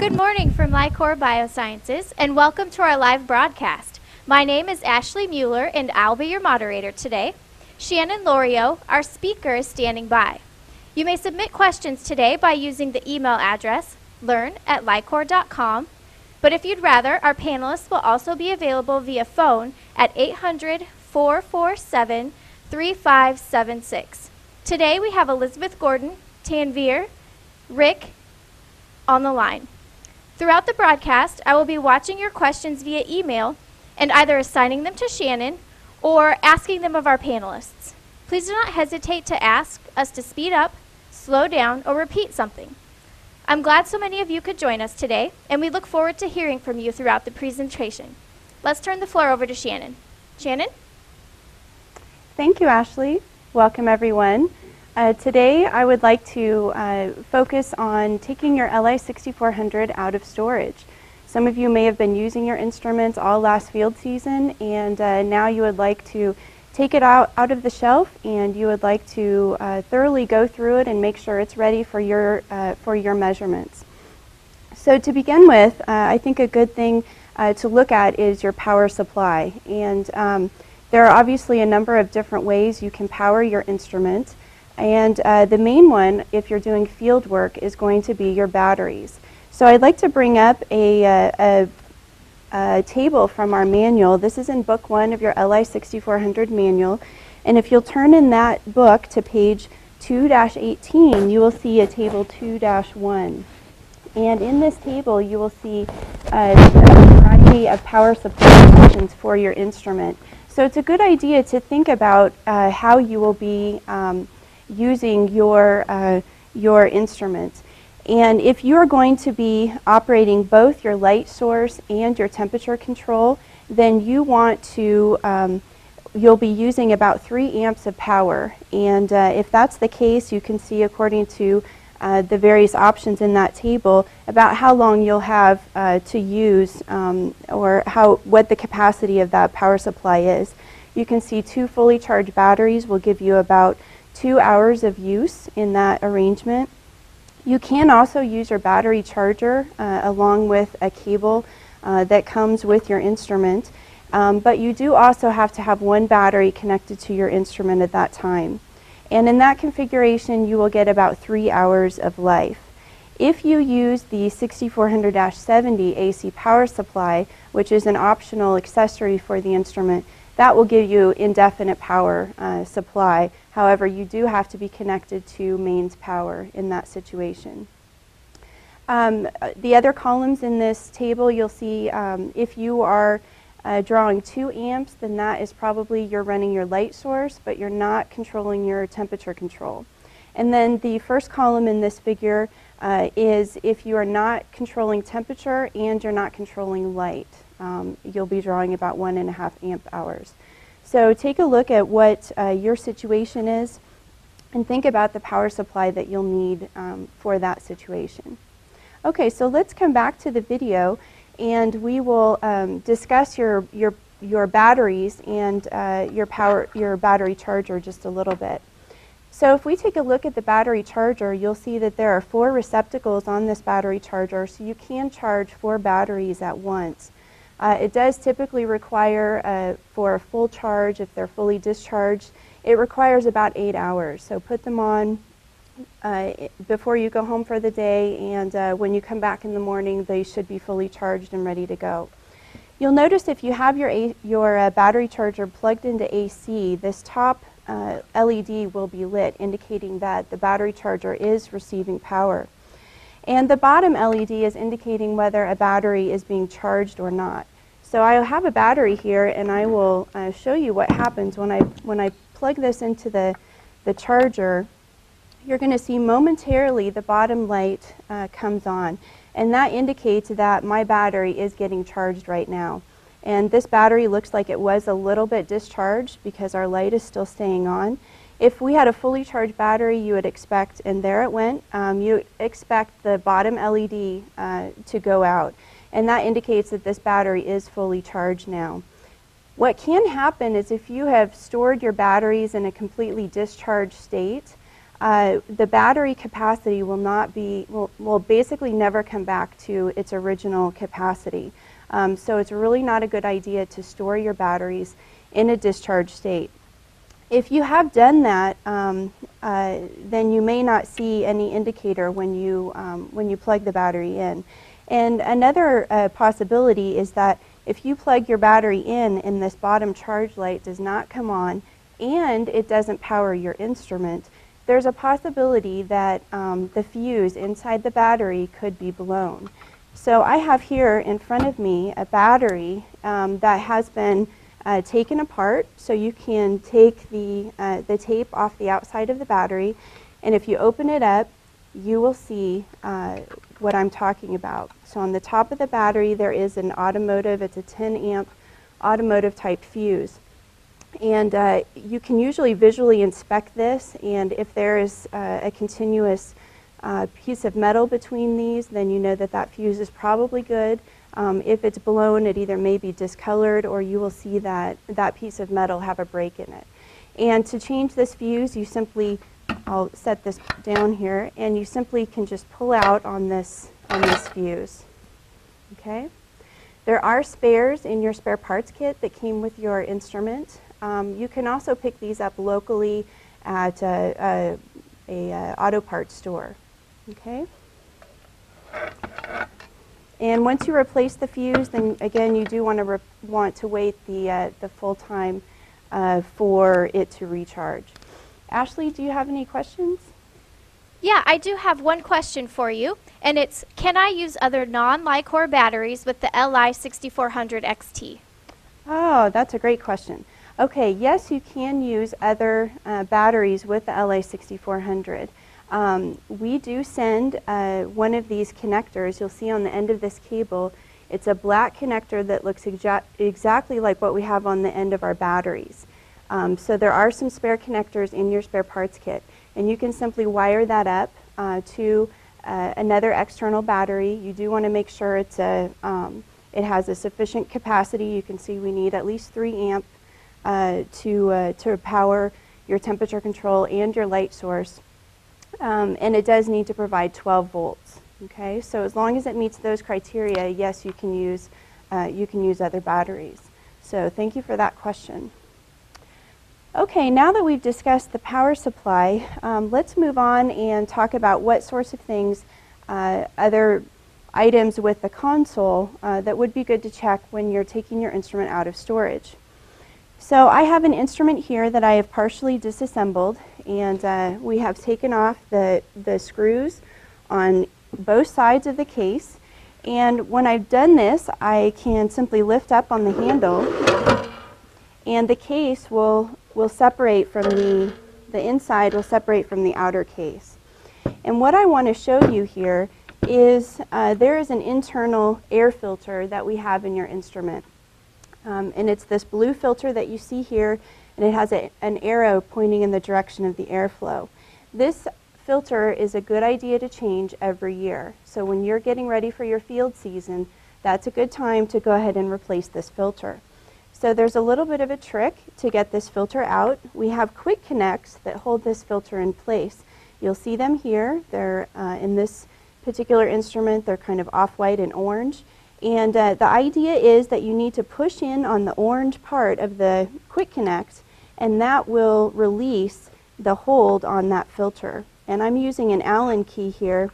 Good morning from LI-COR Biosciences, and welcome to our live broadcast. My name is Ashley Mueller, and I'll be your moderator today. Shannon Loriaux, our speaker, is standing by. You may submit questions today by using the email address learn@licor.com, but if you'd rather, our panelists will also be available via phone at 800-447-3576. Today we have Elizabeth Gordon, Tanvir, Rick on the line. Throughout the broadcast, I will be watching your questions via email and either assigning them to Shannon or asking them of our panelists. Please do not hesitate to ask us to speed up, slow down, or repeat something. I'm glad so many of you could join us today, and we look forward to hearing from you throughout the presentation. Let's turn the floor over to Shannon. Shannon? Thank you, Ashley. Welcome, everyone. Today, I would like to focus on taking your LI-6400 out of storage. Some of you may have been using your instruments all last field season, and now you would like to take it out of the shelf, and you would like to thoroughly go through it and make sure it's ready for your measurements. So to begin with, I think a good thing to look at is your power supply. And there are obviously a number of different ways you can power your instrument. And the main one, if you're doing field work, is going to be your batteries. So I'd like to bring up a table from our manual. This is in book 1 of your LI-6400 manual. And if you'll turn in that book to page 2-18, you will see a table 2-1. And in this table, you will see a variety of power supply options for your instrument. So it's a good idea to think about how you will be using your instrument. And if you're going to be operating both your light source and your temperature control, then you want to, you'll be using about 3 amps of power. And if that's the case, you can see according to the various options in that table about how long you'll have to use or what the capacity of that power supply is. You can see 2 fully charged batteries will give you about 2 hours of use in that arrangement. You can also use your battery charger along with a cable that comes with your instrument, but you do also have to have 1 battery connected to your instrument at that time. And in that configuration, you will get about 3 hours of life. If you use the 6400-70 AC power supply, which is an optional accessory for the instrument, that will give you indefinite power supply. However, you do have to be connected to mains power in that situation. The other columns in this table, you'll see if you are drawing 2 amps, then that is probably you're running your light source, but you're not controlling your temperature control. And then the first column in this figure is if you are not controlling temperature and you're not controlling light. You'll be drawing about 1.5 amp hours. So take a look at what your situation is and think about the power supply that you'll need for that situation. Okay, so let's come back to the video and we will discuss your batteries and your battery charger just a little bit. So if we take a look at the battery charger, you'll see that there are 4 receptacles on this battery charger, so you can charge 4 batteries at once. It does typically require, for a full charge, if they're fully discharged, it requires about 8 hours. So put them on before you go home for the day, and when you come back in the morning, they should be fully charged and ready to go. You'll notice if you have your battery charger plugged into AC, this top LED will be lit, indicating that the battery charger is receiving power. And the bottom LED is indicating whether a battery is being charged or not. So I have a battery here, and I will show you what happens when I plug this into the charger. You're going to see momentarily the bottom light comes on, and that indicates that my battery is getting charged right now. And this battery looks like it was a little bit discharged because our light is still staying on. If we had a fully charged battery, you would expect, and there it went, you expect the bottom LED to go out. And that indicates that this battery is fully charged now. What can happen is if you have stored your batteries in a completely discharged state, the battery capacity will basically never come back to its original capacity. So it's really not a good idea to store your batteries in a discharge state. If you have done that, then you may not see any indicator when you plug the battery in. And another possibility is that if you plug your battery in and this bottom charge light does not come on and it doesn't power your instrument, there's a possibility that the fuse inside the battery could be blown. So I have here in front of me a battery that has been taken apart, so you can take the tape off the outside of the battery, and if you open it up, you will see what I'm talking about. So on the top of the battery there is an automotive, it's a 10 amp automotive type fuse. And you can usually visually inspect this, and if there is a continuous piece of metal between these, then you know that that fuse is probably good. If it's blown, it either may be discolored or you will see that that piece of metal have a break in it. And to change this fuse, you simply, I'll set this down here, and you simply can just pull out on this fuse. Okay? There are spares in your spare parts kit that came with your instrument. You can also pick these up locally at a auto parts store. Okay? And once you replace the fuse, then again you do want to wait the full time for it to recharge. Ashley, do you have any questions? Yeah, I do have one question for you, and it's, can I use other non-LI-COR batteries with the LI-6400 XT? Oh, that's a great question. Okay, yes, you can use other batteries with the LI-6400. We do send one of these connectors. You'll see on the end of this cable, it's a black connector that looks exactly like what we have on the end of our batteries. So there are some spare connectors in your spare parts kit, and you can simply wire that up to another external battery. You do want to make sure it has a sufficient capacity. You can see we need at least 3 amp to power your temperature control and your light source. And it does need to provide 12 volts. Okay, so as long as it meets those criteria, yes, you can use other batteries. So thank you for that question. Okay, now that we've discussed the power supply, let's move on and talk about what sorts of things, other items with the console that would be good to check when you're taking your instrument out of storage. So I have an instrument here that I have partially disassembled, and we have taken off the screws on both sides of the case. And when I've done this, I can simply lift up on the handle, and the case will separate from the inside will separate from the outer case. And what I want to show you here is there is an internal air filter that we have in your instrument. And it's this blue filter that you see here, and it has an arrow pointing in the direction of the airflow. This filter is a good idea to change every year. So when you're getting ready for your field season, that's a good time to go ahead and replace this filter. So there's a little bit of a trick to get this filter out. We have quick connects that hold this filter in place. You'll see them here. They're in this particular instrument, they're kind of off-white and orange. And the idea is that you need to push in on the orange part of the quick connect, and that will release the hold on that filter. And I'm using an Allen key here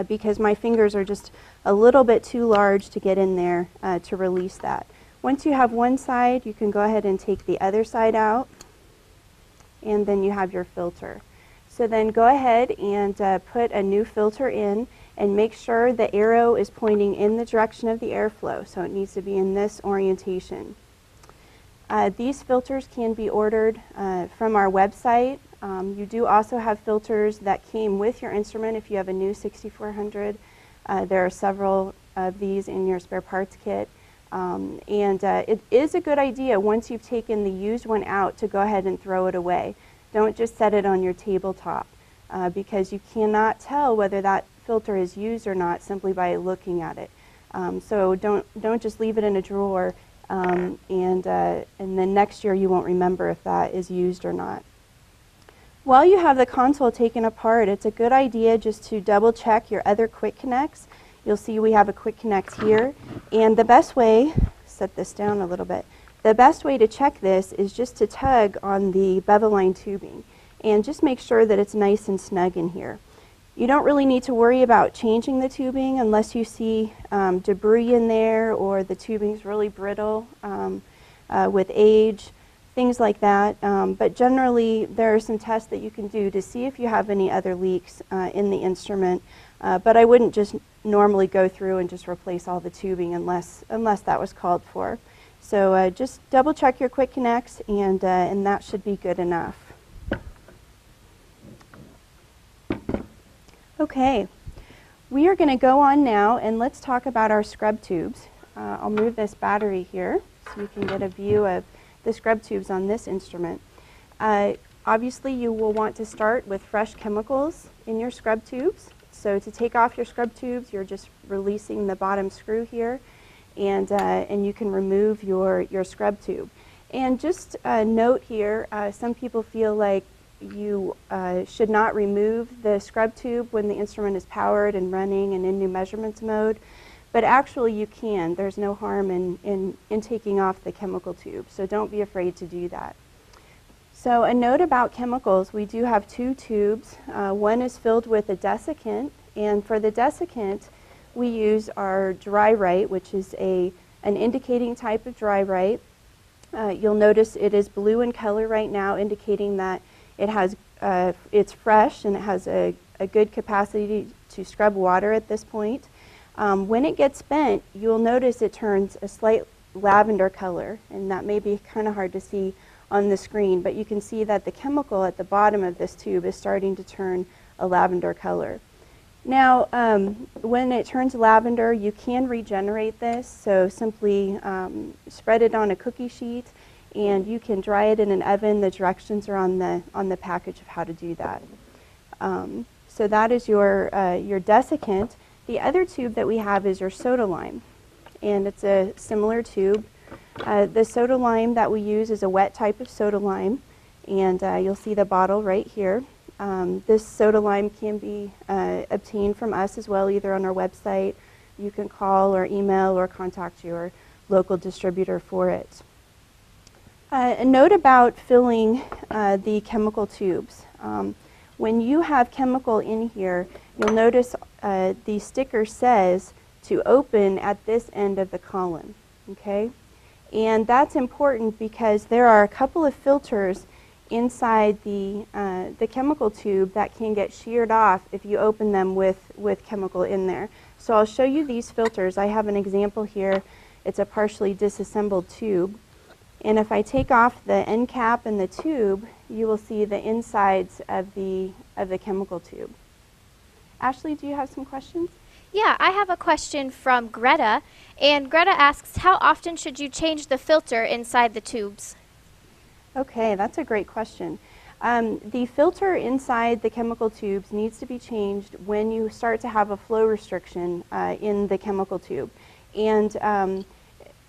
because my fingers are just a little bit too large to get in there to release that. Once you have one side, you can go ahead and take the other side out, and then you have your filter. So then go ahead and put a new filter in, and make sure the arrow is pointing in the direction of the airflow, so it needs to be in this orientation. These filters can be ordered from our website. You do also have filters that came with your instrument if you have a new 6400. There are several of these in your spare parts kit. It is a good idea once you've taken the used one out to go ahead and throw it away. Don't just set it on your tabletop because you cannot tell whether that filter is used or not simply by looking at it. So don't just leave it in a drawer and then next year you won't remember if that is used or not. While you have the console taken apart, it's a good idea just to double check your other quick connects. You'll see we have a quick connect here, and the best way, set this down a little bit, the best way to check this is just to tug on the bevel line tubing and just make sure that it's nice and snug in here. You don't really need to worry about changing the tubing unless you see debris in there or the tubing's really brittle with age, things like that. But generally, there are some tests that you can do to see if you have any other leaks in the instrument. But I wouldn't just normally go through and just replace all the tubing unless that was called for. So just double check your quick connects, and that should be good enough. Okay, we are going to go on now and let's talk about our scrub tubes. I'll move this battery here so you can get a view of the scrub tubes on this instrument. Obviously, you will want to start with fresh chemicals in your scrub tubes. So to take off your scrub tubes, you're just releasing the bottom screw here, and you can remove your scrub tube. And just note here, some people feel like you should not remove the scrub tube when the instrument is powered and running and in new measurements mode, but actually you can. There's no harm in taking off the chemical tube, so don't be afraid to do that. So a note about chemicals, we do have two tubes. One is filled with a desiccant, and for the desiccant we use our dry rite, which is an indicating type of dry rite. You'll notice it is blue in color right now, indicating that it's fresh and it has a good capacity to scrub water at this point. When it gets spent, you'll notice it turns a slight lavender color, and that may be kind of hard to see on the screen, but you can see that the chemical at the bottom of this tube is starting to turn a lavender color. Now, when it turns lavender, you can regenerate this, so simply spread it on a cookie sheet, and you can dry it in an oven. The directions are on the package of how to do that. So that is your desiccant. The other tube that we have is your soda lime, and it's a similar tube. The soda lime that we use is a wet type of soda lime, and you'll see the bottle right here. This soda lime can be obtained from us as well, either on our website. You can call or email or contact your local distributor for it. A note about filling the chemical tubes. When you have chemical in here, you'll notice the sticker says to open at this end of the column, okay? And that's important because there are a couple of filters inside the chemical tube that can get sheared off if you open them with chemical in there. So I'll show you these filters. I have an example here. It's a partially disassembled tube. And if I take off the end cap and the tube, you will see the insides of the chemical tube. Ashley, do you have some questions? Yeah, I have a question from Greta, and Greta asks, how often should you change the filter inside the tubes? Okay, that's a great question. The filter inside the chemical tubes needs to be changed when you start to have a flow restriction in the chemical tube. And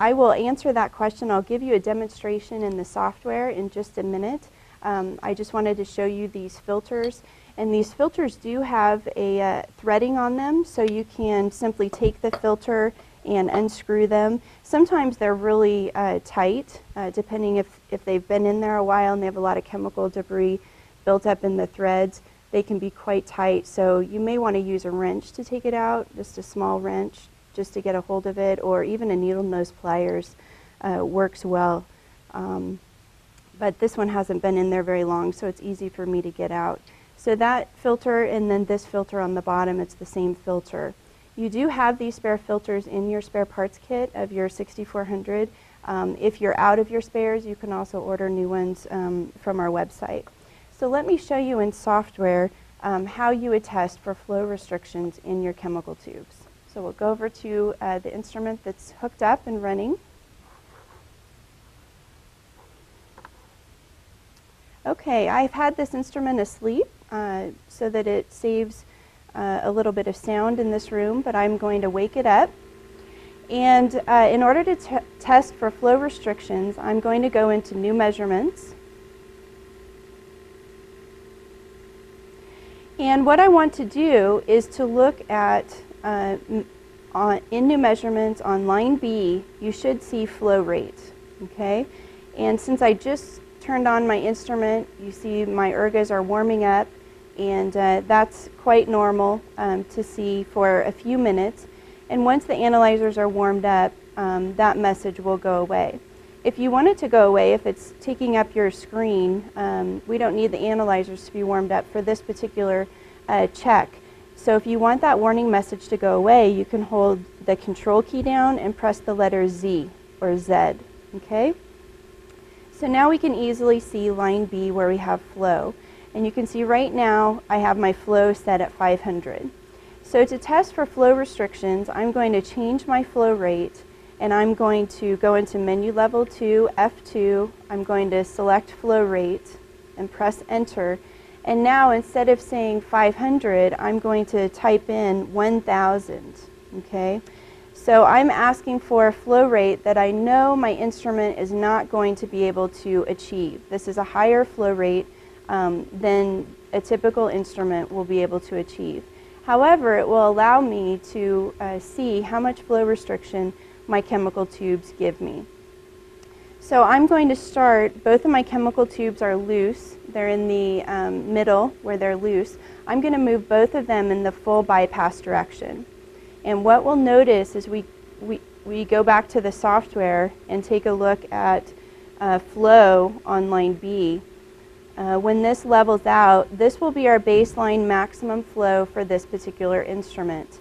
I will answer that question. I'll give you a demonstration in the software in just a minute. I just wanted to show you these filters. And these filters do have a threading on them, so you can simply take the filter and unscrew them. Sometimes they're really tight, depending if they've been in there a while and they have a lot of chemical debris built up in the threads. They can be quite tight, so you may want to use a wrench to take it out, just a small wrench, just to get a hold of it, or even a needle nose pliers works well. But this one hasn't been in there very long, so it's easy for me to get out. So that filter and then this filter on the bottom, it's the same filter. You do have these spare filters in your spare parts kit of your 6400. If you're out of your spares, you can also order new ones from our website. So let me show you in software how you would test for flow restrictions in your chemical tubes. So we'll go over to the instrument that's hooked up and running. Okay, I've had this instrument asleep so that it saves a little bit of sound in this room, but I'm going to wake it up. And in order to test for flow restrictions, I'm going to go into new measurements. And what I want to do is to look at, in new measurements on line B, you should see flow rate, okay? And since I just turned on my instrument, you see my ergas are warming up, and that's quite normal to see for a few minutes. And once the analyzers are warmed up, that message will go away. If you want it to go away, if it's taking up your screen, we don't need the analyzers to be warmed up for this particular check. So if you want that warning message to go away, you can hold the control key down and press the letter Z or Z, okay? So now we can easily see line B where we have flow. And you can see right now I have my flow set at 500. So to test for flow restrictions, I'm going to change my flow rate, and I'm going to go into menu level 2, F2. I'm going to select flow rate and press enter. And now instead of saying 500, I'm going to type in 1000, okay? So I'm asking for a flow rate that I know my instrument is not going to be able to achieve. This is a higher flow rate than a typical instrument will be able to achieve. However, it will allow me to see how much flow restriction my chemical tubes give me. So I'm going to start, both of my chemical tubes are loose. They're in the middle where they're loose. I'm going to move both of them in the full bypass direction. And what we'll notice is we go back to the software and take a look at flow on line B. When this levels out, this will be our baseline maximum flow for this particular instrument.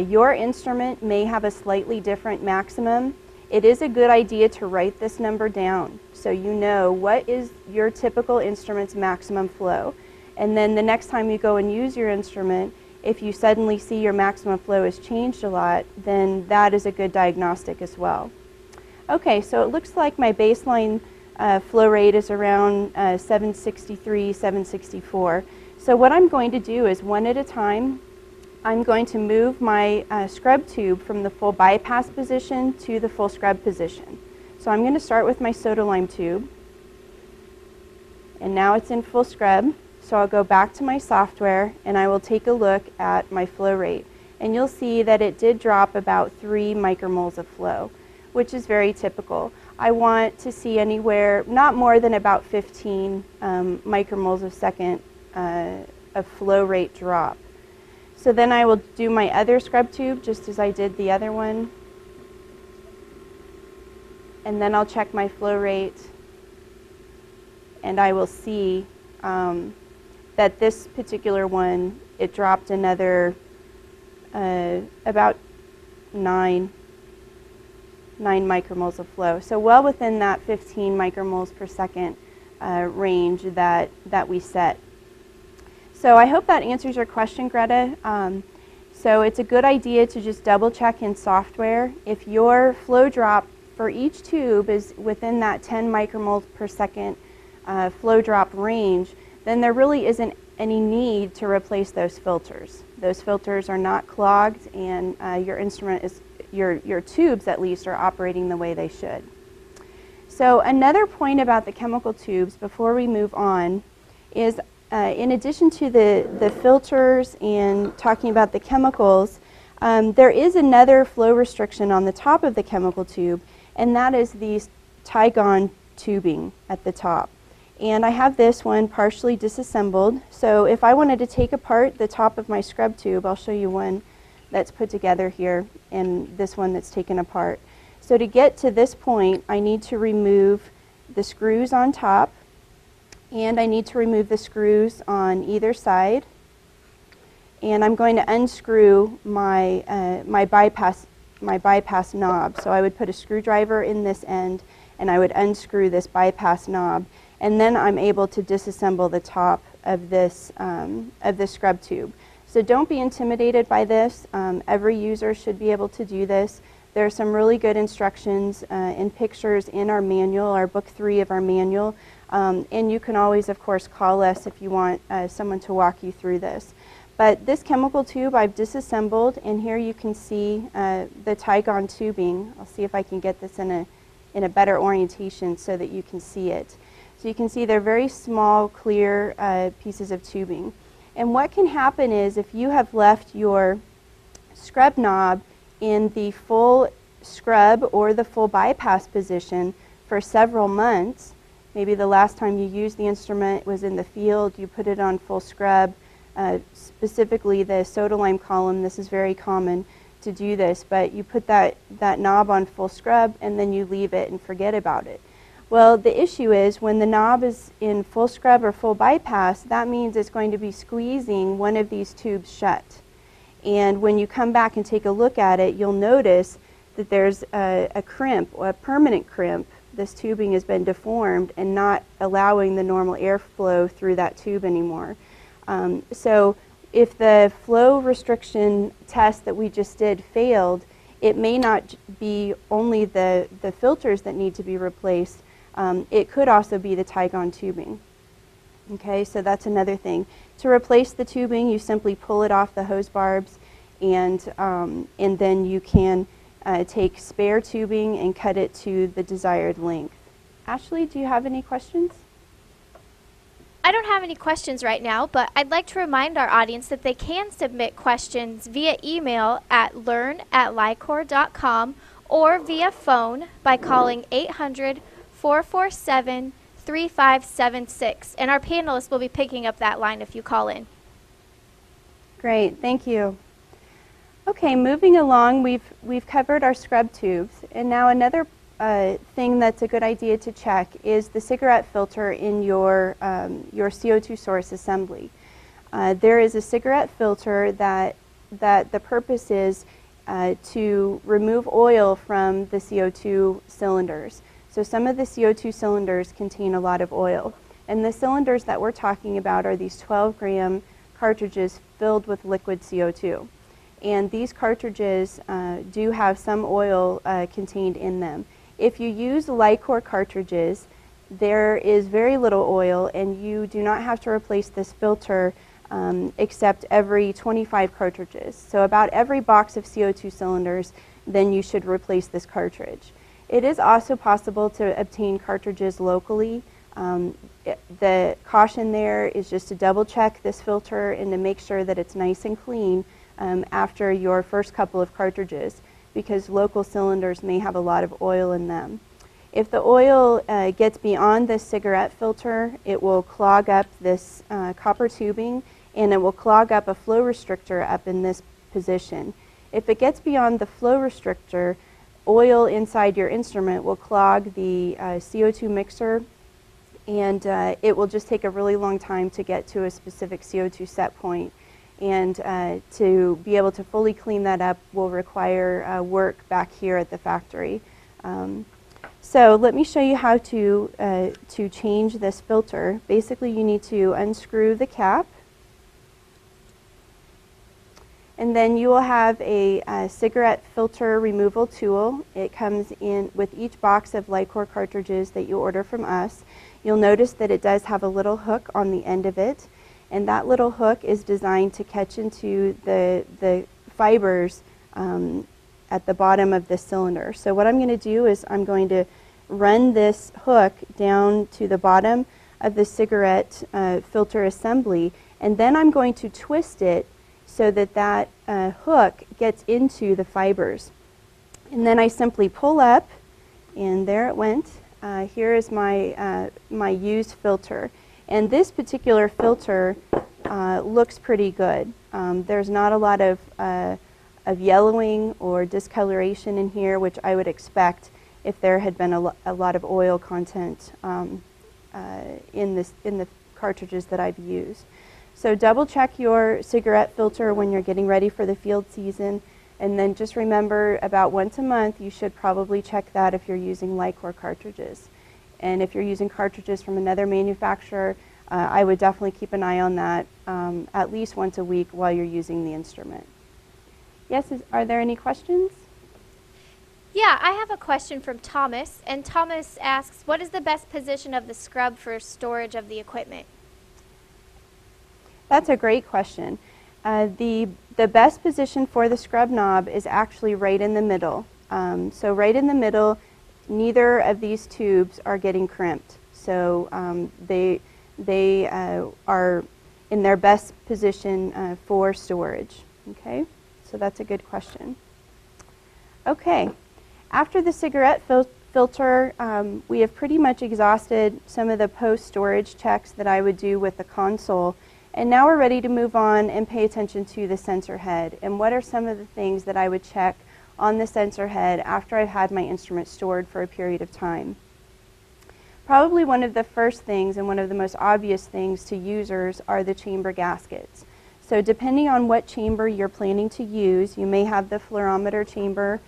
Your instrument may have a slightly different maximum. It is a good idea to write this number down so you know what is your typical instrument's maximum flow. And then the next time you go and use your instrument, if you suddenly see your maximum flow has changed a lot, then that is a good diagnostic as well. Okay, so it looks like my baseline flow rate is around 763, 764. So what I'm going to do is one at a time, I'm going to move my scrub tube from the full bypass position to the full scrub position. So I'm going to start with my soda lime tube. And now it's in full scrub. So I'll go back to my software and I will take a look at my flow rate. And you'll see that it did drop about 3 micromoles of flow, which is very typical. I want to see anywhere, not more than about 15 micromoles a second of flow rate drop. So then I will do my other scrub tube just as I did the other one. And then I'll check my flow rate and I will see that this particular one, it dropped another about 9 micromoles of flow. So well within that 15 micromoles per second range that we set. So I hope that answers your question, Greta. So it's a good idea to just double check in software. If your flow drop for each tube is within that 10 micromoles per second flow drop range, then there really isn't any need to replace those filters. Those filters are not clogged, and your instrument is, your tubes at least, are operating the way they should. So another point about the chemical tubes before we move on is in addition to the filters and talking about the chemicals, there is another flow restriction on the top of the chemical tube, and that is the tygon tubing at the top. And I have this one partially disassembled. So if I wanted to take apart the top of my scrub tube, I'll show you one that's put together here and this one that's taken apart. So to get to this point, I need to remove the screws on top, and I need to remove the screws on either side. And I'm going to unscrew my, my bypass knob. So I would put a screwdriver in this end, and I would unscrew this bypass knob. And then I'm able to disassemble the top of this scrub tube. So don't be intimidated by this. Every user should be able to do this. There are some really good instructions and pictures in our manual, our book 3 of our manual. And you can always, of course, call us if you want someone to walk you through this. But this chemical tube I've disassembled, and here you can see the tygon tubing. I'll see if I can get this in a better orientation so that you can see it. So you can see they're very small, clear pieces of tubing. And what can happen is if you have left your scrub knob in the full scrub or the full bypass position for several months, maybe the last time you used the instrument was in the field, you put it on full scrub, specifically the soda lime column, this is very common to do this, but you put that knob on full scrub and then you leave it and forget about it. Well, the issue is when the knob is in full scrub or full bypass, that means it's going to be squeezing one of these tubes shut. And when you come back and take a look at it, you'll notice that there's a crimp, or a permanent crimp. This tubing has been deformed and not allowing the normal airflow through that tube anymore. So if the flow restriction test that we just did failed, it may not be only the filters that need to be replaced. It could also be the tygon tubing. Okay, so that's another thing. To replace the tubing, you simply pull it off the hose barbs, and then you can take spare tubing and cut it to the desired length. Ashley, do you have any questions? I don't have any questions right now, but I'd like to remind our audience that they can submit questions via email at learn@licor.com or via phone by calling 800-447-3576. And our panelists will be picking up that line if you call in. Great, thank you. Okay, moving along, we've covered our scrub tubes, and now another thing that's a good idea to check is the cigarette filter in your CO2 source assembly. There is a cigarette filter that the purpose is to remove oil from the CO2 cylinders. So some of the CO2 cylinders contain a lot of oil, and the cylinders that we're talking about are these 12-gram cartridges filled with liquid CO2. And these cartridges do have some oil contained in them. If you use LI-COR cartridges, there is very little oil, and you do not have to replace this filter except every 25 cartridges. So about every box of CO2 cylinders, then you should replace this cartridge. It is also possible to obtain cartridges locally. The caution there is just to double check this filter and to make sure that it's nice and clean after your first couple of cartridges, because local cylinders may have a lot of oil in them. If the oil gets beyond this cigarette filter, it will clog up this copper tubing, and it will clog up a flow restrictor up in this position. If it gets beyond the flow restrictor, oil inside your instrument will clog the CO2 mixer, and it will just take a really long time to get to a specific CO2 set point. And to be able to fully clean that up will require work back here at the factory. So let me show you how to change this filter. Basically, you need to unscrew the cap, and then you will have a cigarette filter removal tool. It comes in with each box of LI-COR cartridges that you order from us. You'll notice that it does have a little hook on the end of it, and that little hook is designed to catch into the fibers at the bottom of the cylinder. So what I'm going to do is I'm going to run this hook down to the bottom of the cigarette filter assembly, and then I'm going to twist it so that that hook gets into the fibers. And then I simply pull up, and there it went. Here is my, my used filter. And this particular filter looks pretty good. There's not a lot of yellowing or discoloration in here, which I would expect if there had been a lot of oil content in the cartridges that I've used. So double check your cigarette filter when you're getting ready for the field season, and then just remember about once a month you should probably check that if you're using LI-COR cartridges. And if you're using cartridges from another manufacturer, I would definitely keep an eye on that at least once a week while you're using the instrument. Yes, are there any questions? Yeah, I have a question from Thomas, and Thomas asks, what is the best position of the scrub for storage of the equipment? That's a great question. The best position for the scrub knob is actually right in the middle. So right in the middle, neither of these tubes are getting crimped. So they are in their best position for storage. Okay, so that's a good question. Okay, after the cigarette filter, we have pretty much exhausted some of the post-storage checks that I would do with the console. And now we're ready to move on and pay attention to the sensor head. And what are some of the things that I would check on the sensor head after I've had my instrument stored for a period of time? Probably one of the first things and one of the most obvious things to users are the chamber gaskets. So depending on what chamber you're planning to use, you may have the fluorometer chamber,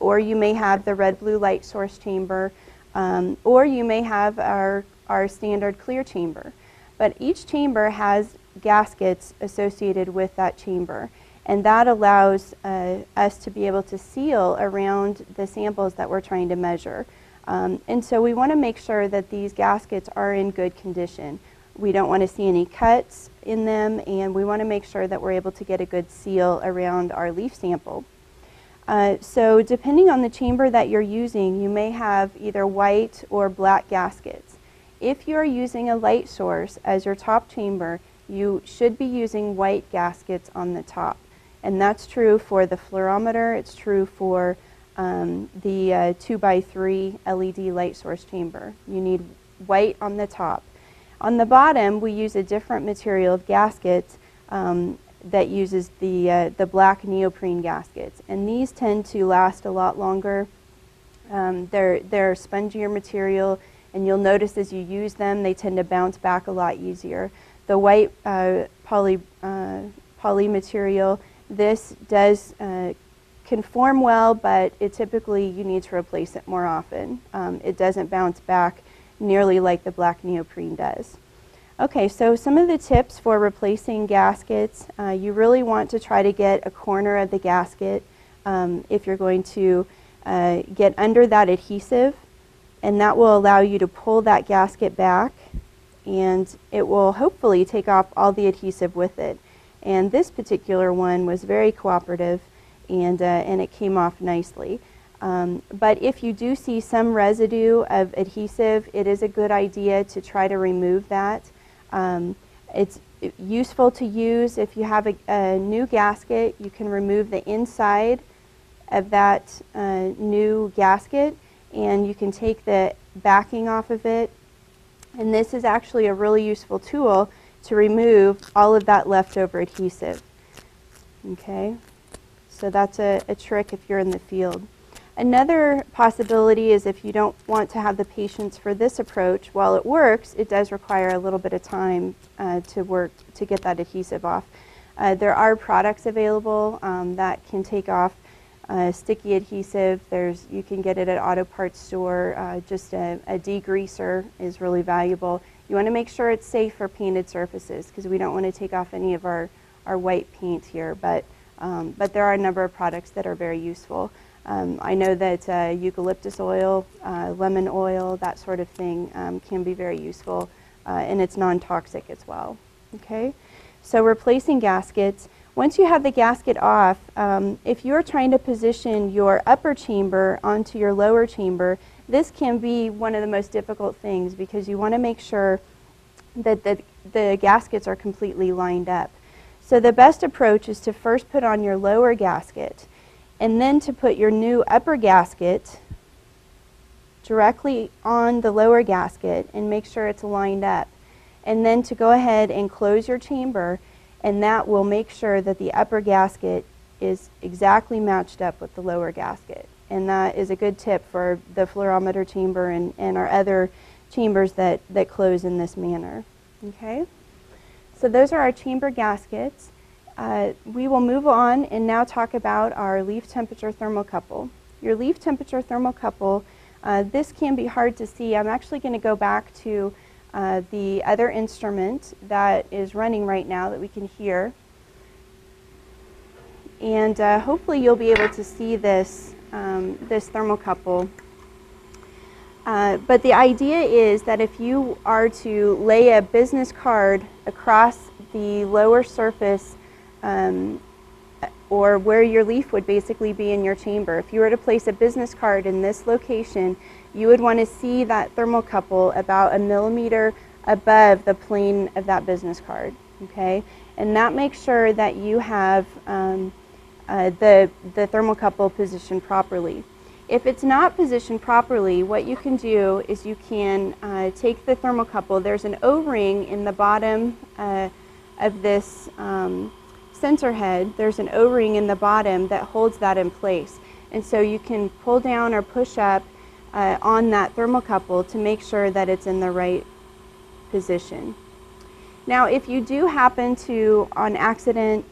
or you may have the red-blue light source chamber, or you may have our standard clear chamber. But each chamber has gaskets associated with that chamber, and that allows us to be able to seal around the samples that we're trying to measure. And so we want to make sure that these gaskets are in good condition. We don't want to see any cuts in them, and we want to make sure that we're able to get a good seal around our leaf sample. So depending on the chamber that you're using, you may have either white or black gaskets. If you're using a light source as your top chamber, you should be using white gaskets on the top. And that's true for the fluorometer, it's true for the 2x3 LED light source chamber. You need white on the top. On the bottom, we use a different material of gaskets that uses the black neoprene gaskets. And these tend to last a lot longer. They're spongier material, and you'll notice as you use them, they tend to bounce back a lot easier. The white poly material, this does conform well, but typically you need to replace it more often. It doesn't bounce back nearly like the black neoprene does. Okay, so some of the tips for replacing gaskets, you really want to try to get a corner of the gasket if you're going to get under that adhesive, and that will allow you to pull that gasket back, and it will hopefully take off all the adhesive with it. And this particular one was very cooperative, and it came off nicely. But if you do see some residue of adhesive, it is a good idea to try to remove that. It's useful to use if you have a new gasket. You can remove the inside of that new gasket, and you can take the backing off of it. And this is actually a really useful tool to remove all of that leftover adhesive. Okay, so that's a trick if you're in the field. Another possibility is if you don't want to have the patience for this approach, while it works, it does require a little bit of time to get that adhesive off. There are products available that can take off sticky adhesive. You can get it at auto parts store. Just a degreaser is really valuable. You want to make sure it's safe for painted surfaces, because we don't want to take off any of our white paint here, but there are a number of products that are very useful. I know that eucalyptus oil, lemon oil, that sort of thing can be very useful, and it's non-toxic as well. Okay, so replacing gaskets. Once you have the gasket off, if you're trying to position your upper chamber onto your lower chamber, this can be one of the most difficult things, because you want to make sure that the gaskets are completely lined up. So the best approach is to first put on your lower gasket, and then to put your new upper gasket directly on the lower gasket and make sure it's lined up. And then to go ahead and close your chamber, and that will make sure that the upper gasket is exactly matched up with the lower gasket. And that is a good tip for the fluorometer chamber and our other chambers that close in this manner. Okay? So those are our chamber gaskets. We will move on and now talk about our leaf temperature thermocouple. Your leaf temperature thermocouple, this can be hard to see. I'm actually going to go back to the other instrument that is running right now that we can hear. And hopefully you'll be able to see this, this thermocouple. But the idea is that if you are to lay a business card across the lower surface, or where your leaf would basically be in your chamber, if you were to place a business card in this location, you would want to see that thermocouple about 1 millimeter above the plane of that business card. Okay, and that makes sure that you have the thermocouple positioned properly. If it's not positioned properly, what you can do is you can take the thermocouple. There's an O-ring in the bottom of this sensor head. There's an O-ring in the bottom that holds that in place. And so you can pull down or push up on that thermocouple to make sure that it's in the right position. Now, if you do happen to, on accident,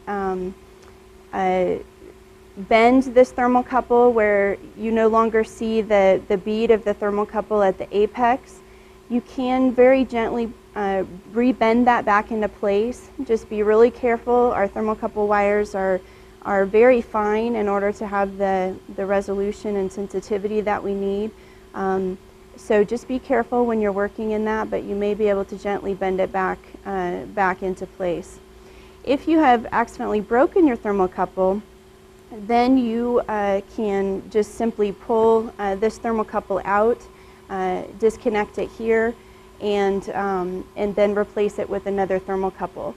bend this thermocouple where you no longer see the bead of the thermocouple at the apex, you can very gently re-bend that back into place. Just be really careful. Our thermocouple wires are very fine in order to have the resolution and sensitivity that we need. So just be careful when you're working in that, but you may be able to gently bend it back into place. If you have accidentally broken your thermocouple, then you can just simply pull this thermocouple out, disconnect it here, and then replace it with another thermocouple.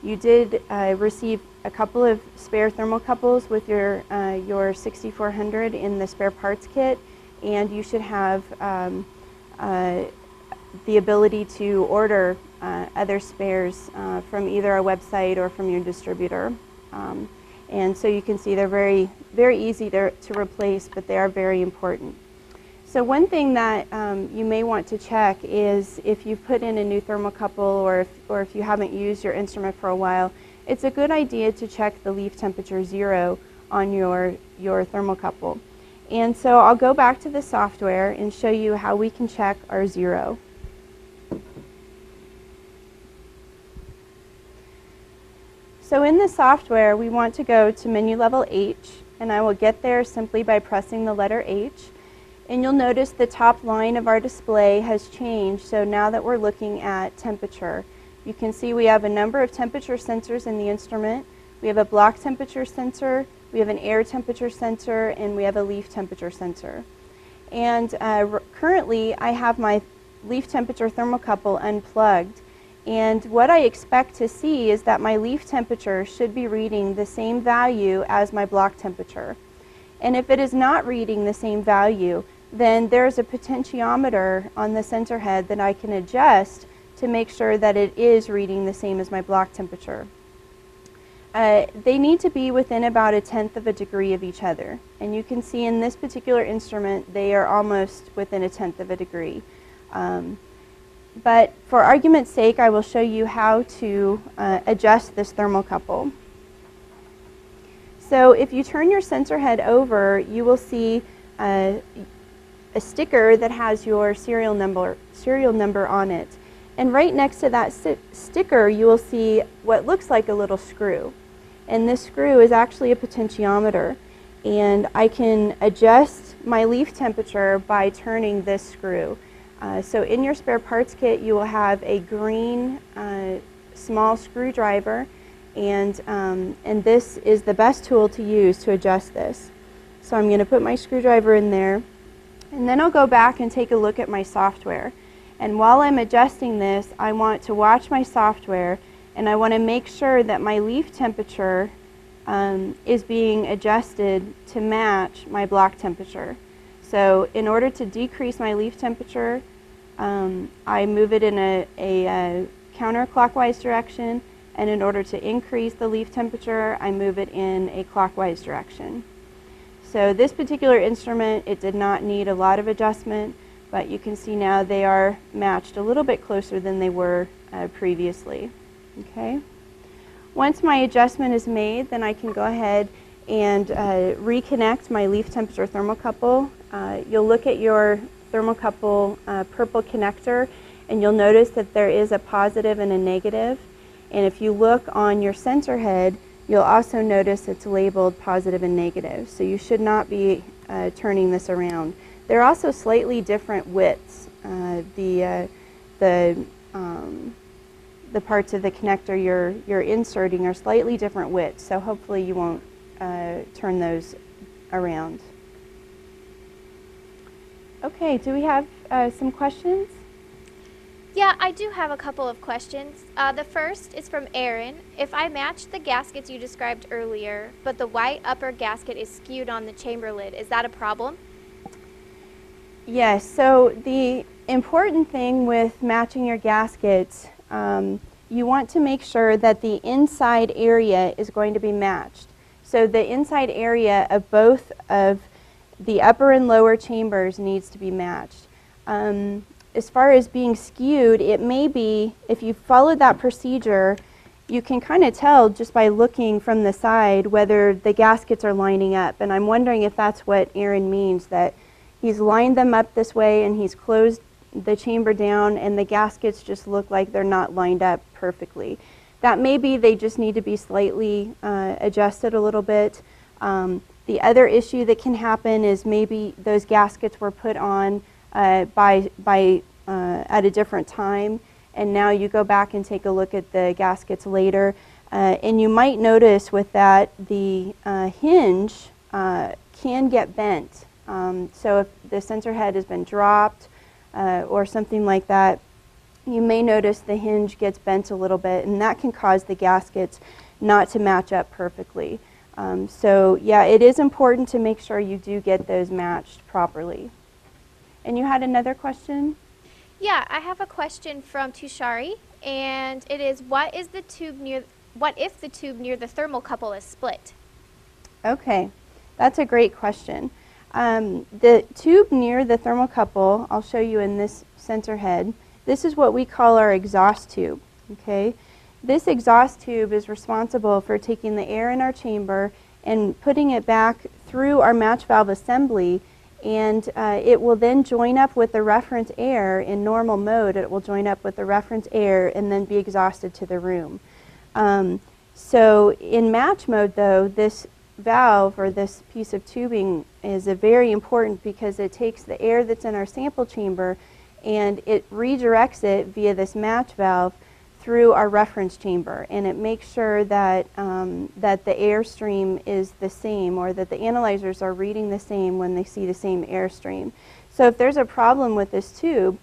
You did receive a couple of spare thermocouples with your 6400 in the spare parts kit, and you should have the ability to order other spares from either our website or from your distributor. And so you can see they're very, very easy to replace, but they are very important. So one thing that you may want to check is if you've put in a new thermocouple or if you haven't used your instrument for a while, it's a good idea to check the leaf temperature 0 on your thermocouple. And so I'll go back to the software and show you how we can check our 0. So in the software, we want to go to menu level H, and I will get there simply by pressing the letter H. And you'll notice the top line of our display has changed, so now that we're looking at temperature. You can see we have a number of temperature sensors in the instrument. We have a block temperature sensor, we have an air temperature sensor, and we have a leaf temperature sensor. And currently, I have my leaf temperature thermocouple unplugged. And what I expect to see is that my leaf temperature should be reading the same value as my block temperature. And if it is not reading the same value, then there's a potentiometer on the sensor head that I can adjust to make sure that it is reading the same as my block temperature. They need to be within about 1/10 of a degree of each other. And you can see in this particular instrument, they are almost within 1/10 of a degree. But for argument's sake, I will show you how to adjust this thermocouple. So if you turn your sensor head over, you will see a sticker that has your serial number on it. And right next to that sticker, you will see what looks like a little screw. And this screw is actually a potentiometer. And I can adjust my leaf temperature by turning this screw. So in your spare parts kit, you will have a green small screwdriver, and this is the best tool to use to adjust this. So I'm going to put my screwdriver in there, and then I'll go back and take a look at my software. And while I'm adjusting this, I want to watch my software, and I want to make sure that my leaf temperature is being adjusted to match my block temperature. So in order to decrease my leaf temperature, I move it in a counterclockwise direction, and in order to increase the leaf temperature, I move it in a clockwise direction. So this particular instrument, it did not need a lot of adjustment, but you can see now they are matched a little bit closer than they were previously. Okay. Once my adjustment is made, then I can go ahead and reconnect my leaf temperature thermocouple. You'll look at your thermocouple purple connector, and you'll notice that there is a positive and a negative. And if you look on your sensor head, you'll also notice it's labeled positive and negative. So you should not be turning this around. They're also slightly different widths. The parts of the connector you're inserting are slightly different widths, so hopefully you won't turn those around. Okay, do we have some questions? Yeah, I do have a couple of questions. The first is from Aaron. If I match the gaskets you described earlier, but the white upper gasket is skewed on the chamber lid, is that a problem? Yes, so the important thing with matching your gaskets, you want to make sure that the inside area is going to be matched. So the inside area of both of the upper and lower chambers needs to be matched. As far as being skewed, it may be, if you followed that procedure, you can kind of tell just by looking from the side whether the gaskets are lining up. And I'm wondering if that's what Aaron means, that he's lined them up this way and he's closed the chamber down and the gaskets just look like they're not lined up perfectly. That may be they just need to be slightly adjusted a little bit. The other issue that can happen is maybe those gaskets were put on at a different time, and now you go back and take a look at the gaskets later, and you might notice with that the hinge can get bent. So if the sensor head has been dropped or something like that, you may notice the hinge gets bent a little bit, and that can cause the gaskets not to match up perfectly. So yeah, it is important to make sure you do get those matched properly. And you had another question? Yeah, I have a question from Shari, and it is, what if the tube near the thermocouple is split? Okay, that's a great question. The tube near the thermocouple, I'll show you in this sensor head. This is what we call our exhaust tube. Okay, this exhaust tube is responsible for taking the air in our chamber and putting it back through our match valve assembly, and it will then join up with the reference air in normal mode. It will join up with the reference air and then be exhausted to the room. So in match mode though, this valve or this piece of tubing is very important because it takes the air that's in our sample chamber and it redirects it via this match valve through our reference chamber, and it makes sure that that the airstream is the same, or that the analyzers are reading the same when they see the same airstream. So if there's a problem with this tube,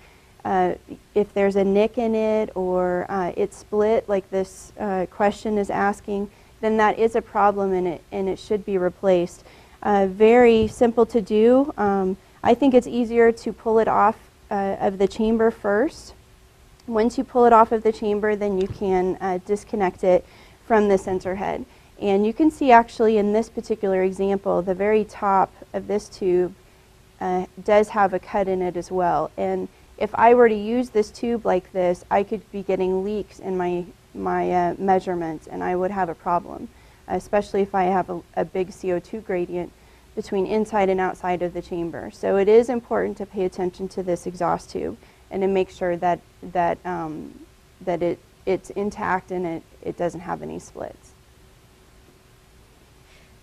if there's a nick in it or it's split like this question is asking, then that is a problem and it should be replaced. Very simple to do. I think it's easier to pull it off of the chamber first. Once you pull it off of the chamber, then you can disconnect it from the sensor head. And you can see actually in this particular example, the very top of this tube does have a cut in it as well. And if I were to use this tube like this, I could be getting leaks in my measurements, and I would have a problem, especially if I have a big CO2 gradient between inside and outside of the chamber. So it is important to pay attention to this exhaust tube and to make sure that it's intact and it doesn't have any splits.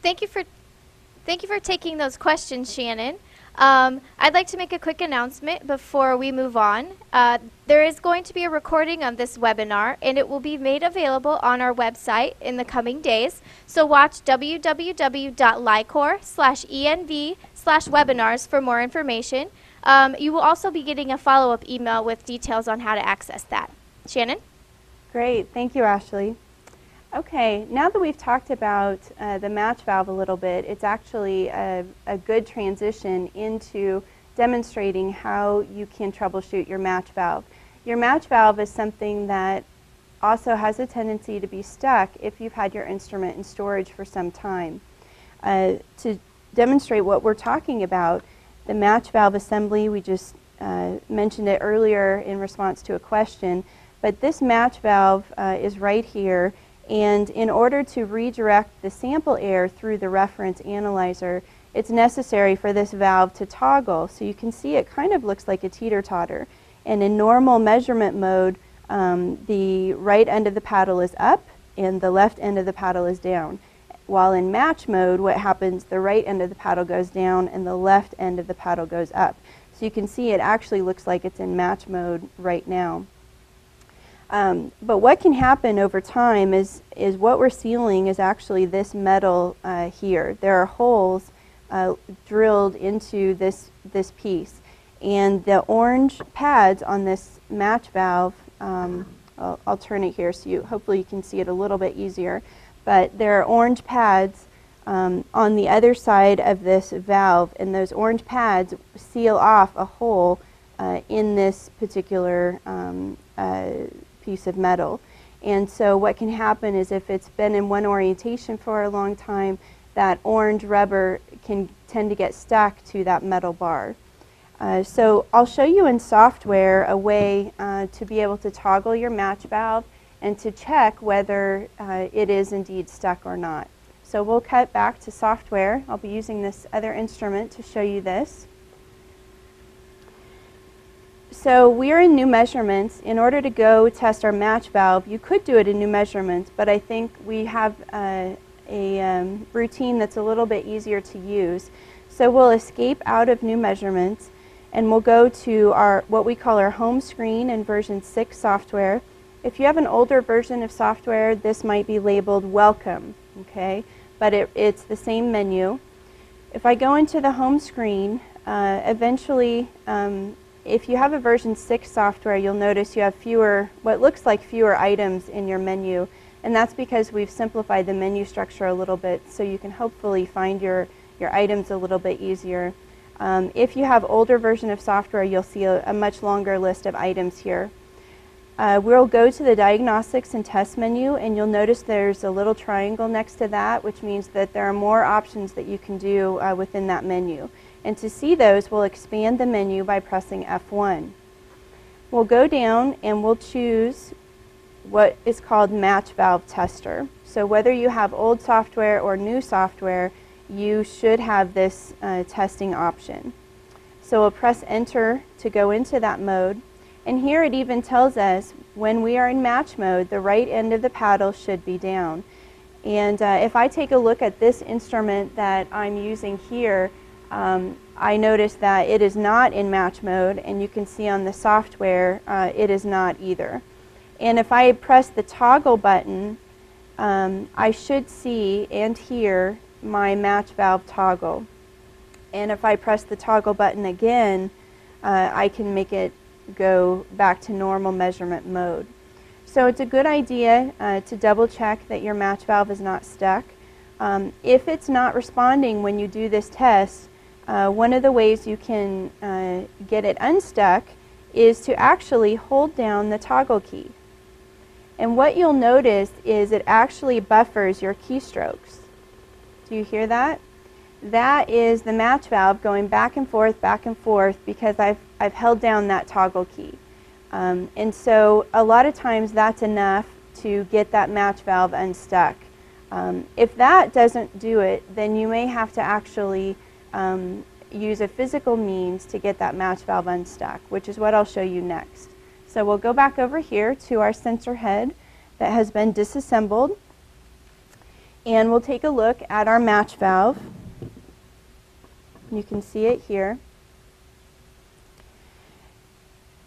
Thank you for taking those questions, Shannon. I'd like to make a quick announcement before we move on. There is going to be a recording of this webinar, and it will be made available on our website in the coming days. So watch www.LI-COR/ENV/webinars for more information. You will also be getting a follow-up email with details on how to access that. Shannon? Great, thank you, Ashley. Okay, now that we've talked about the match valve a little bit, it's actually a good transition into demonstrating how you can troubleshoot your match valve. Your match valve is something that also has a tendency to be stuck if you've had your instrument in storage for some time. To demonstrate what we're talking about, the match valve assembly, we just mentioned it earlier in response to a question, but this match valve is right here, and in order to redirect the sample air through the reference analyzer, it's necessary for this valve to toggle. So you can see it kind of looks like a teeter-totter. And in normal measurement mode, the right end of the paddle is up and the left end of the paddle is down. While in match mode, what happens, the right end of the paddle goes down and the left end of the paddle goes up. So you can see it actually looks like it's in match mode right now. But what can happen over time is what we're sealing is actually this metal here. There are holes drilled into this piece. And the orange pads on this match valve, I'll turn it here so hopefully you can see it a little bit easier, but there are orange pads on the other side of this valve, and those orange pads seal off a hole in this particular piece of metal. And so what can happen is if it's been in one orientation for a long time, that orange rubber can tend to get stuck to that metal bar. So I'll show you in software a way to be able to toggle your match valve and to check whether it is indeed stuck or not. So we'll cut back to software. I'll be using this other instrument to show you this. So we're in new measurements. In order to go test our match valve, you could do it in new measurements, but I think we have a routine that's a little bit easier to use. So we'll escape out of new measurements and we'll go to our what we call our home screen in version 6 software. If you have an older version of software, this might be labeled welcome, okay? But it's the same menu. If I go into the home screen, eventually if you have a version 6 software, you'll notice you have what looks like fewer items in your menu, and that's because we've simplified the menu structure a little bit so you can hopefully find your items a little bit easier. If you have older version of software, you'll see a much longer list of items here. We'll go to the diagnostics and test menu, and you'll notice there's a little triangle next to that, which means that there are more options that you can do within that menu. And to see those, we'll expand the menu by pressing F1. We'll go down and we'll choose what is called Match Valve Tester. So whether you have old software or new software, you should have this testing option. So we'll press Enter to go into that mode. And here it even tells us when we are in match mode, the right end of the paddle should be down. And if I take a look at this instrument that I'm using here, I notice that it is not in match mode, and you can see on the software it is not either. And if I press the toggle button, I should see and hear my match valve toggle. And if I press the toggle button again, I can make it go back to normal measurement mode. So it's a good idea to double check that your match valve is not stuck. If it's not responding when you do this test, one of the ways you can get it unstuck is to actually hold down the toggle key. And what you'll notice is it actually buffers your keystrokes. Do you hear that? That is the match valve going back and forth because I've held down that toggle key. And so a lot of times that's enough to get that match valve unstuck. If that doesn't do it, then you may have to actually use a physical means to get that match valve unstuck, which is what I'll show you next. So we'll go back over here to our sensor head that has been disassembled, and we'll take a look at our match valve. You can see it here.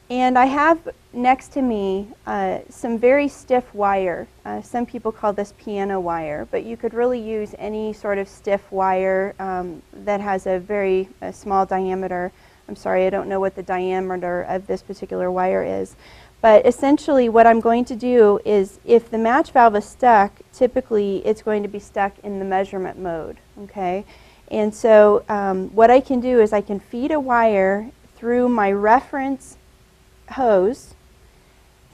And I have next to me some very stiff wire. Some people call this piano wire, but you could really use any sort of stiff wire that has a very small diameter. I'm sorry, I don't know what the diameter of this particular wire is. But essentially what I'm going to do is if the match valve is stuck, typically it's going to be stuck in the measurement mode, okay? And so what I can do is I can feed a wire through my reference hose,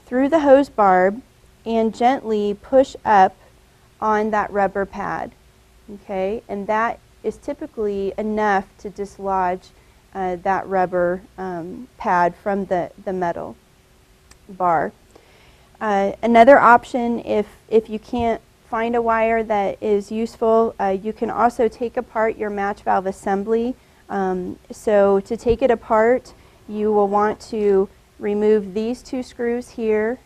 through the hose barb, and gently push up on that rubber pad, okay? And that is typically enough to dislodge that rubber pad from the metal bar. Another option, if you can't find a wire that is useful, you can also take apart your match valve assembly. So to take it apart, you will want to remove these two screws here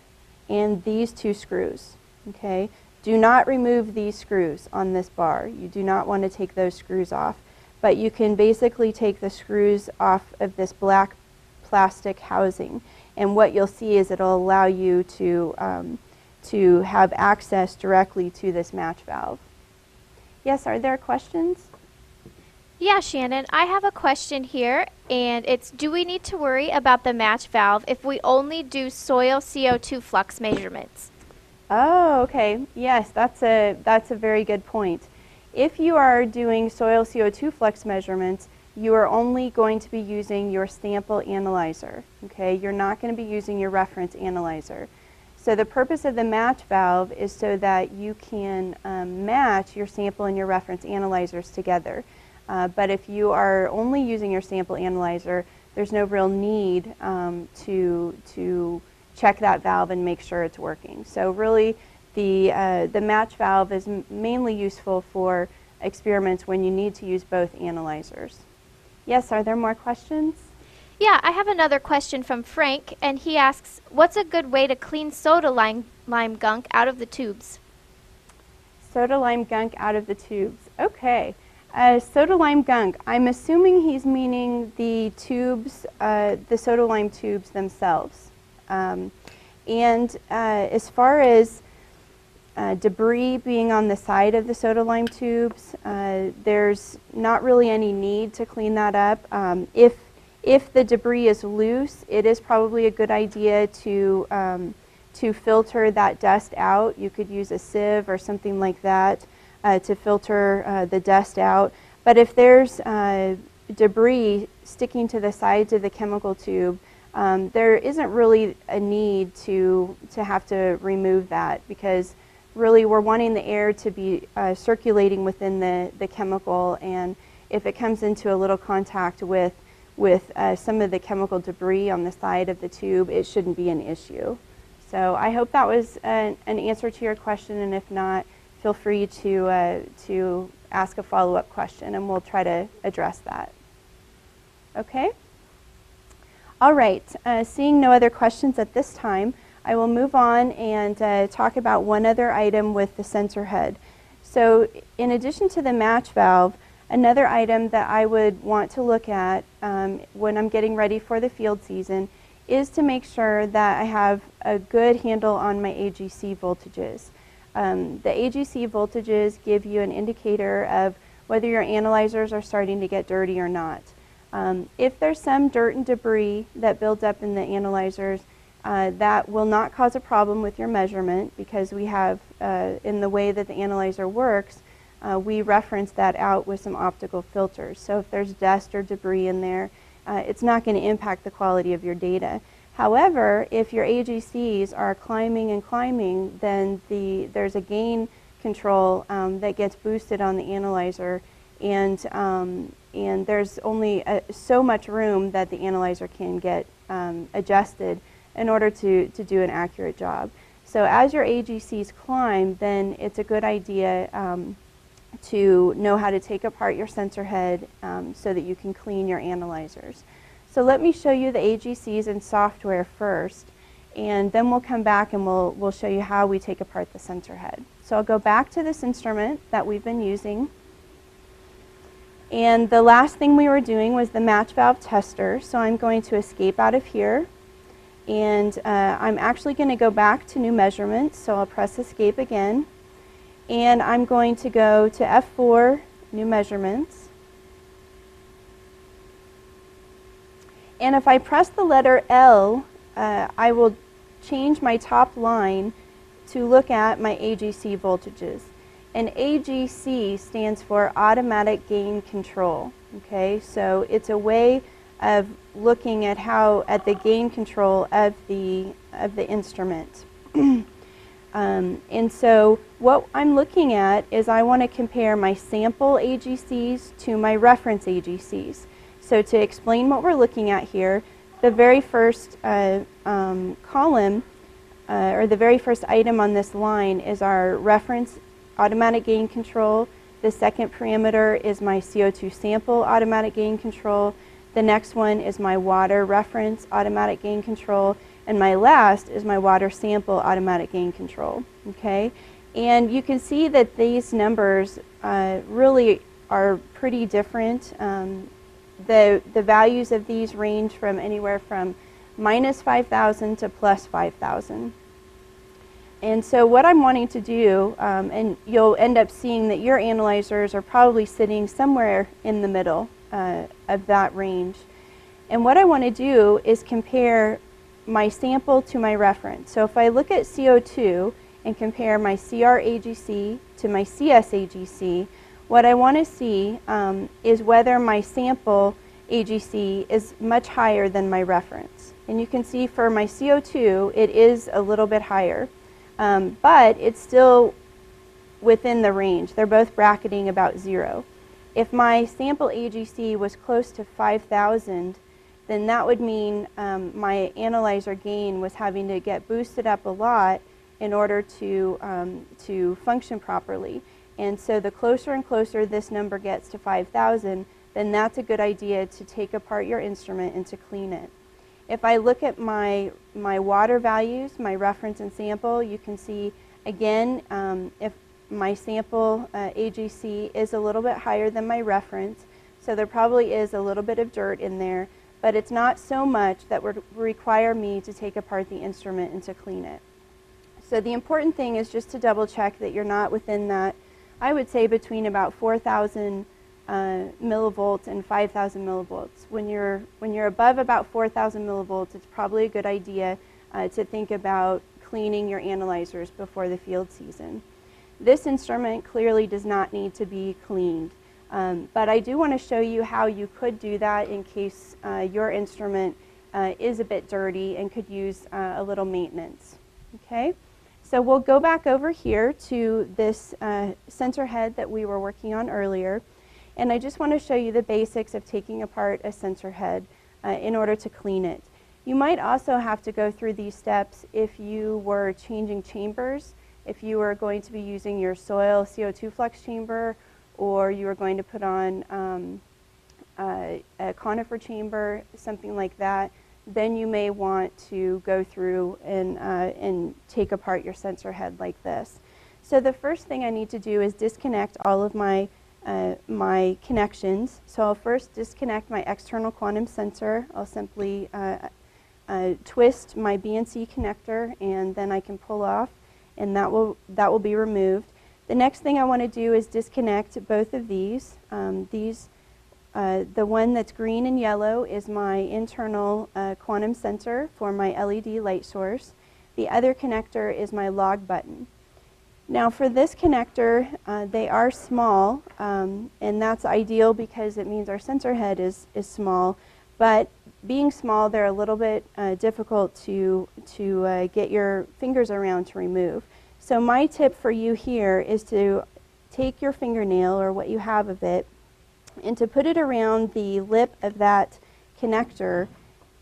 and these two screws, okay? Do not remove these screws on this bar. You do not want to take those screws off. But you can basically take the screws off of this black plastic housing, and what you'll see is it'll allow you to have access directly to this match valve. Yes, are there questions? Yeah, Shannon, I have a question here, and it's, do we need to worry about the match valve if we only do soil CO2 flux measurements? Oh, okay. Yes, that's a very good point. If you are doing soil CO2 flux measurements, you are only going to be using your sample analyzer. Okay, you're not going to be using your reference analyzer. So the purpose of the match valve is so that you can match your sample and your reference analyzers together. But if you are only using your sample analyzer, there's no real need to check that valve and make sure it's working. So really, the match valve is mainly useful for experiments when you need to use both analyzers. Yes, are there more questions? Yeah, I have another question from Frank, and he asks, what's a good way to clean soda lime gunk out of the tubes? Soda lime gunk out of the tubes. Okay. Soda lime gunk, I'm assuming he's meaning the tubes, the soda lime tubes themselves. As far as debris being on the side of the soda lime tubes, there's not really any need to clean that up. If the debris is loose, it is probably a good idea to filter that dust out. You could use a sieve or something like that to filter the dust out. But if there's debris sticking to the sides of the chemical tube, there isn't really a need to have to remove that, because really we're wanting the air to be circulating within the chemical, and if it comes into a little contact with some of the chemical debris on the side of the tube, it shouldn't be an issue. So I hope that was an answer to your question, and if not, feel free to ask a follow-up question and we'll try to address that. Okay? All right, seeing no other questions at this time, I will move on and talk about one other item with the sensor head. So in addition to the match valve, another item that I would want to look at when I'm getting ready for the field season is to make sure that I have a good handle on my AGC voltages. The AGC voltages give you an indicator of whether your analyzers are starting to get dirty or not. If there's some dirt and debris that builds up in the analyzers, that will not cause a problem with your measurement, because we have, in the way that the analyzer works, we reference that out with some optical filters. So if there's dust or debris in there, it's not going to impact the quality of your data. However, if your AGCs are climbing and climbing, then there's a gain control that gets boosted on the analyzer, and there's only so much room that the analyzer can get adjusted in order to do an accurate job. So as your AGCs climb, then it's a good idea to know how to take apart your sensor head so that you can clean your analyzers. So let me show you the AGCs in software first, and then we'll come back and we'll show you how we take apart the sensor head. So I'll go back to this instrument that we've been using. And the last thing we were doing was the match valve tester. So I'm going to escape out of here. And I'm actually going to go back to new measurements. So I'll press escape again. And I'm going to go to F4, new measurements. And if I press the letter L, I will change my top line to look at my AGC voltages. And AGC stands for automatic gain control. Okay, so it's a way of looking at the gain control of the instrument. And so what I'm looking at is I want to compare my sample AGCs to my reference AGCs. So to explain what we're looking at here, the very first column, or the very first item on this line, is our reference automatic gain control. The second parameter is my CO2 sample automatic gain control. The next one is my water reference automatic gain control. And my last is my water sample automatic gain control. Okay? And you can see that these numbers really are pretty different. The values of these range from anywhere from minus 5,000 to plus 5,000. And so what I'm wanting to do, and you'll end up seeing that your analyzers are probably sitting somewhere in the middle of that range. And what I want to do is compare my sample to my reference. So if I look at CO2 and compare my CR AGC to my CS AGC, what I want to see is whether my sample AGC is much higher than my reference. And you can see for my CO2, it is a little bit higher, but it's still within the range. They're both bracketing about 0. If my sample AGC was close to 5,000, then that would mean my analyzer gain was having to get boosted up a lot in order to function properly. And so the closer and closer this number gets to 5,000, then that's a good idea to take apart your instrument and to clean it. If I look at my water values, my reference and sample, you can see again if my sample AGC is a little bit higher than my reference, so there probably is a little bit of dirt in there, but it's not so much that would require me to take apart the instrument and to clean it. So the important thing is just to double check that you're not within that, I would say between about 4,000 millivolts and 5,000 millivolts. When you're above about 4,000 millivolts, it's probably a good idea to think about cleaning your analyzers before the field season. This instrument clearly does not need to be cleaned, but I do want to show you how you could do that in case your instrument is a bit dirty and could use a little maintenance. Okay, so we'll go back over here to this sensor head that we were working on earlier, and I just want to show you the basics of taking apart a sensor head in order to clean it. You might also have to go through these steps if you were changing chambers, if you were going to be using your soil CO2 flux chamber, or you were going to put on a conifer chamber, something like that, then you may want to go through and take apart your sensor head like this. So the first thing I need to do is disconnect all of my my connections. So I'll first disconnect my external quantum sensor. I'll simply twist my BNC connector, and then I can pull off, and that will be removed. The next thing I want to do is disconnect both of these. The one that's green and yellow is my internal quantum sensor for my LED light source. The other connector is my log button. Now for this connector, they are small, and that's ideal because it means our sensor head is small, but being small, they're a little bit difficult to get your fingers around to remove. So my tip for you here is to take your fingernail, or what you have of it, and to put it around the lip of that connector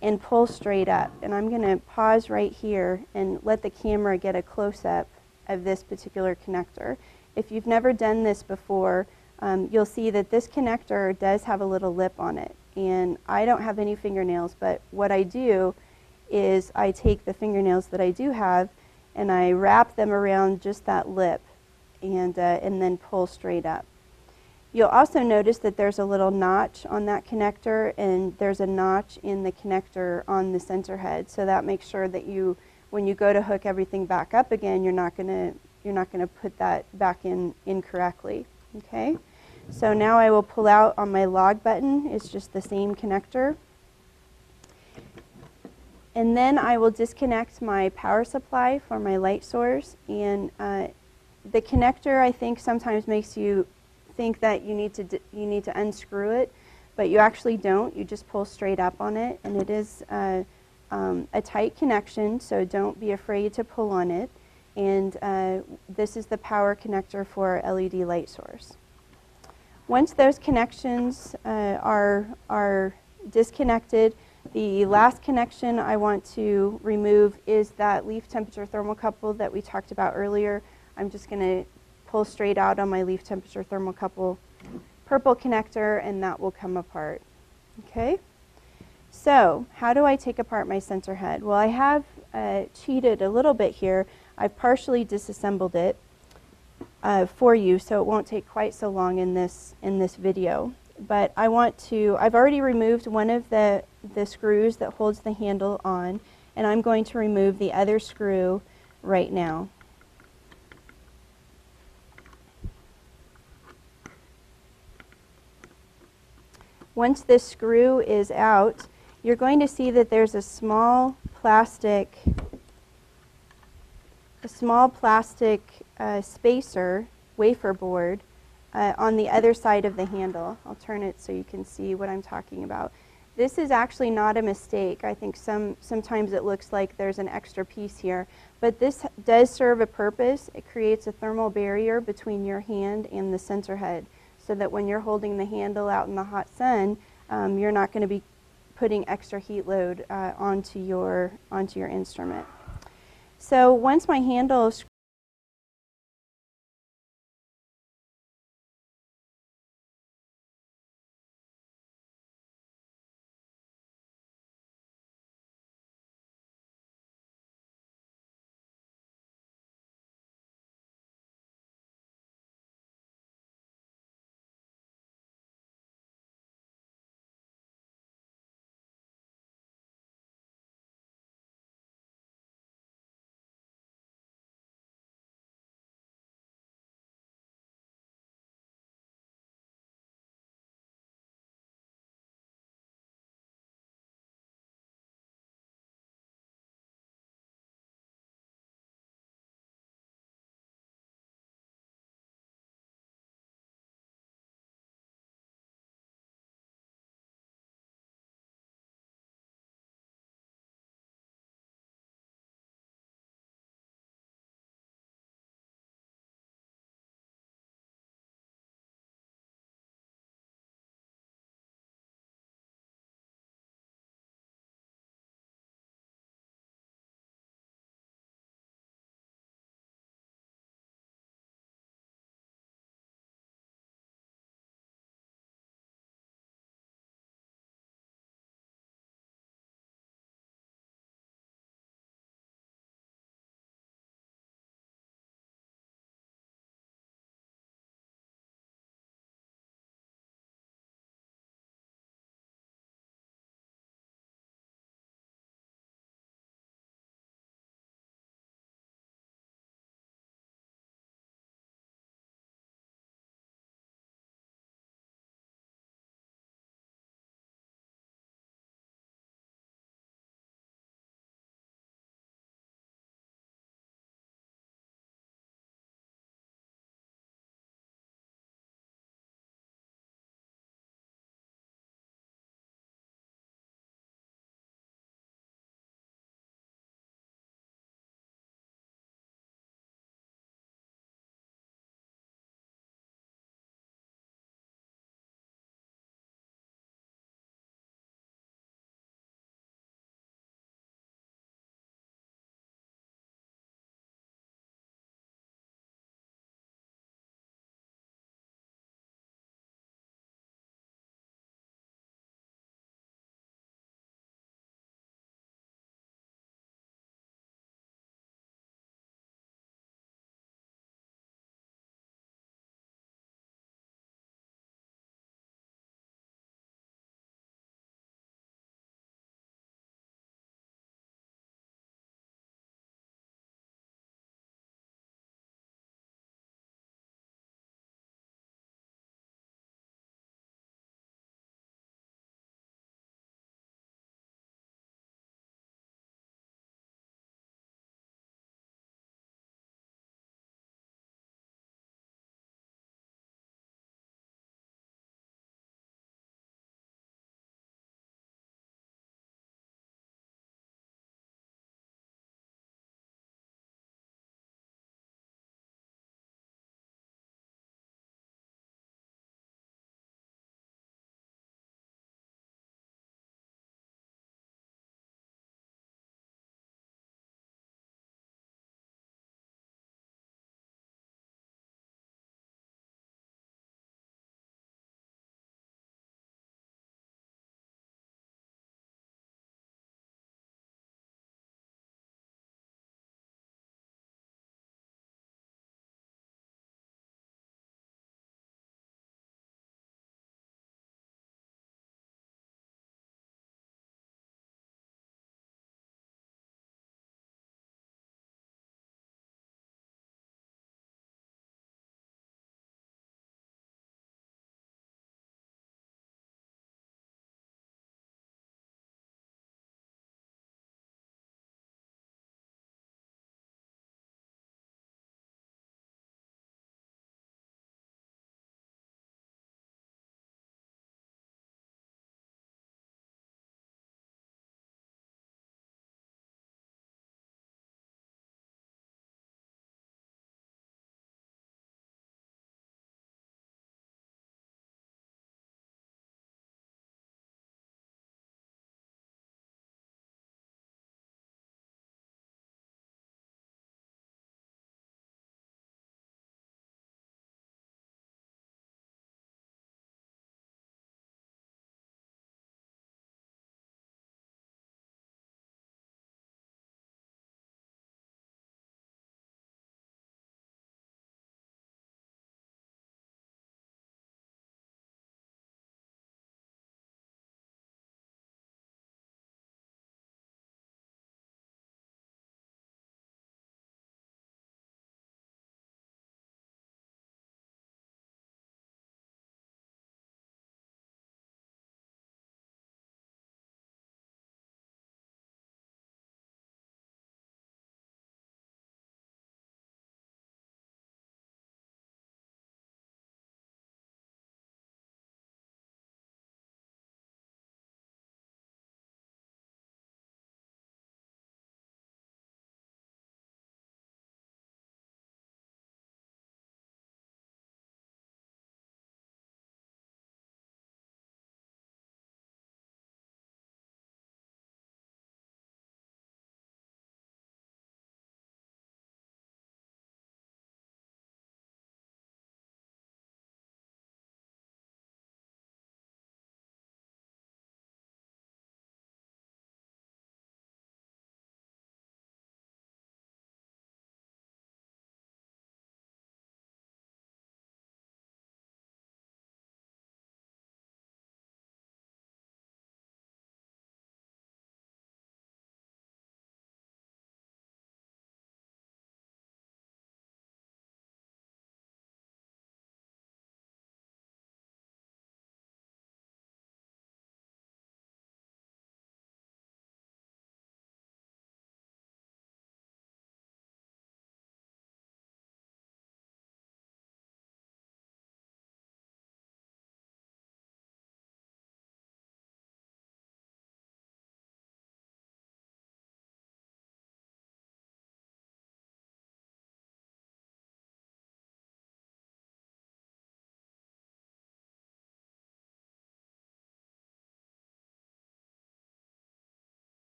and pull straight up. And I'm going to pause right here and let the camera get a close-up of this particular connector. If you've never done this before, you'll see that this connector does have a little lip on it. And I don't have any fingernails, but what I do is I take the fingernails that I do have and I wrap them around just that lip and then pull straight up. You'll also notice that there's a little notch on that connector, and there's a notch in the connector on the sensor head, so that makes sure that you, when you go to hook everything back up again, you're not going to put that back in incorrectly. Okay? So now I will pull out on my log button. It's just the same connector. And then I will disconnect my power supply for my light source. And the connector, I think, sometimes makes you think that you need to unscrew it, but you actually don't. You just pull straight up on it, and it is a tight connection, so don't be afraid to pull on it. And this is the power connector for our LED light source. Once those connections are disconnected, the last connection I want to remove is that leaf temperature thermocouple that we talked about earlier. I'm just going to pull straight out on my leaf temperature thermocouple purple connector, and that will come apart. Okay? So how do I take apart my sensor head? Well, I have cheated a little bit here. I've partially disassembled it for you, so it won't take quite so long in this video. But I've already removed one of the screws that holds the handle on, and I'm going to remove the other screw right now. once this screw is out, you're going to see that there's a small plastic spacer, wafer board, on the other side of the handle. I'll turn it so you can see what I'm talking about. This is actually not a mistake. I think sometimes it looks like there's an extra piece here, but this does serve a purpose. It creates a thermal barrier between your hand and the sensor head, so that when you're holding the handle out in the hot sun, you're not going to be putting extra heat load onto your instrument. So once my handle is